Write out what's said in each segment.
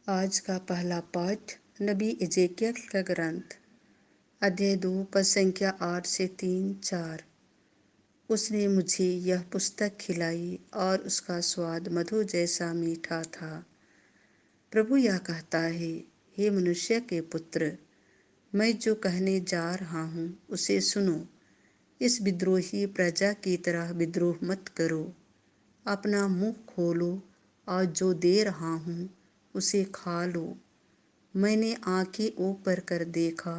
आज का पहला पाठ नबी एजेकियल का ग्रंथ अध्याय 2 पद संख्या 8 से 3-4। उसने मुझे यह पुस्तक खिलाई और उसका स्वाद मधु जैसा मीठा था। प्रभु यह कहता है, हे मनुष्य के पुत्र, मैं जो कहने जा रहा हूँ उसे सुनो। इस विद्रोही प्रजा की तरह विद्रोह मत करो। अपना मुंह खोलो और जो दे रहा हूँ उसे खा लो। मैंने आंखें ऊपर कर देखा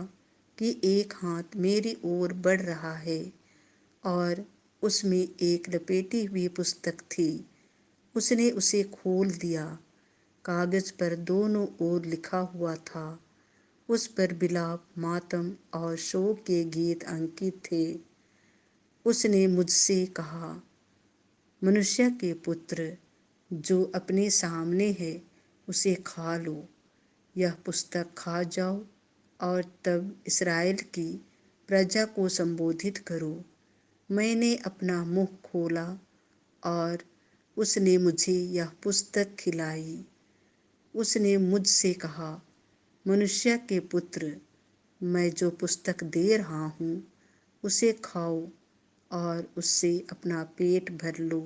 कि एक हाथ मेरी ओर बढ़ रहा है और उसमें एक लपेटी हुई पुस्तक थी। उसने उसे खोल दिया। कागज पर दोनों ओर लिखा हुआ था। उस पर विलाप, मातम और शोक के गीत अंकित थे। उसने मुझसे कहा, मनुष्य के पुत्र, जो अपने सामने है उसे खा लो। यह पुस्तक खा जाओ और तब इस्राएल की प्रजा को संबोधित करो। मैंने अपना मुंह खोला और उसने मुझे यह पुस्तक खिलाई। उसने मुझसे कहा, मनुष्य के पुत्र, मैं जो पुस्तक दे रहा हूँ उसे खाओ और उससे अपना पेट भर लो।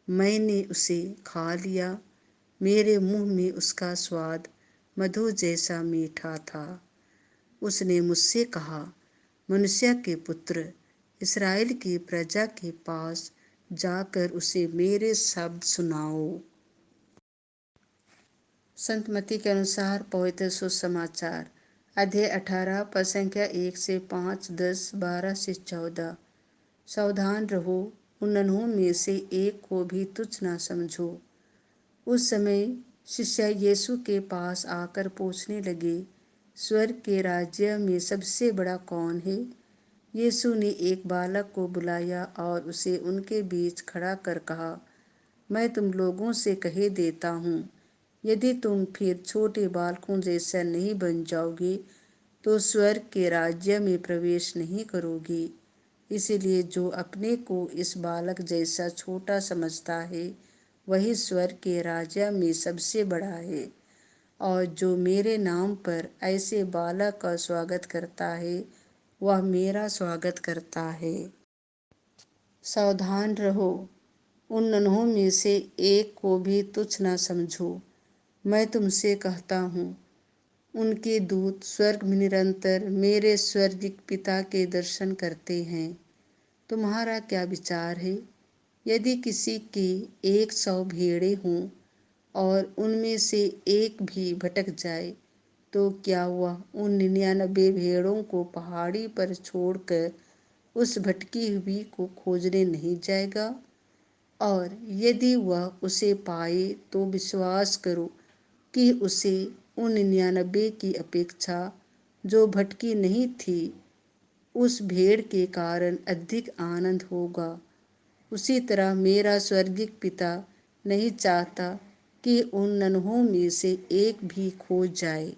मैंने उसे खा लिया। मेरे मुंह में उसका स्वाद मधु जैसा मीठा था। उसने मुझसे कहा, मनुष्य के पुत्र, इस्राएल की प्रजा के पास जाकर उसे मेरे शब्द सुनाओ। संत मत्ती के अनुसार पवित्र सुसमाचार अध्याय 18 पद संख्या 1 से 5, 10, 12 से 14। सावधान रहो, उन नन्हों में से एक को भी तुच्छ न समझो। उस समय शिष्य यीशु के पास आकर पूछने लगे, स्वर्ग के राज्य में सबसे बड़ा कौन है? यीशु ने एक बालक को बुलाया और उसे उनके बीच खड़ा कर कहा, मैं तुम लोगों से कहे देता हूँ, यदि तुम फिर छोटे बालकों जैसा नहीं बन जाओगे तो स्वर्ग के राज्य में प्रवेश नहीं करोगे। इसलिए जो अपने को इस बालक जैसा छोटा समझता है वही स्वर्ग के राज्य में सबसे बड़ा है। और जो मेरे नाम पर ऐसे बालक का स्वागत करता है वह मेरा स्वागत करता है। सावधान रहो, उन नन्हों में से एक को भी तुच्छ न समझो। मैं तुमसे कहता हूँ, उनके दूत स्वर्ग में निरंतर मेरे स्वर्गिक पिता के दर्शन करते हैं। तुम्हारा क्या विचार है? यदि किसी के 100 भेड़ें हों और उनमें से एक भी भटक जाए तो क्या वह उन 99 भेड़ों को पहाड़ी पर छोड़कर उस भटकी हुई को खोजने नहीं जाएगा? और यदि वह उसे पाए तो विश्वास करो कि उसे उन 99 की अपेक्षा जो भटकी नहीं थी उस भेड़ के कारण अधिक आनंद होगा। उसी तरह मेरा स्वर्गिक पिता नहीं चाहता कि उन नन्हों में से एक भी खो जाए।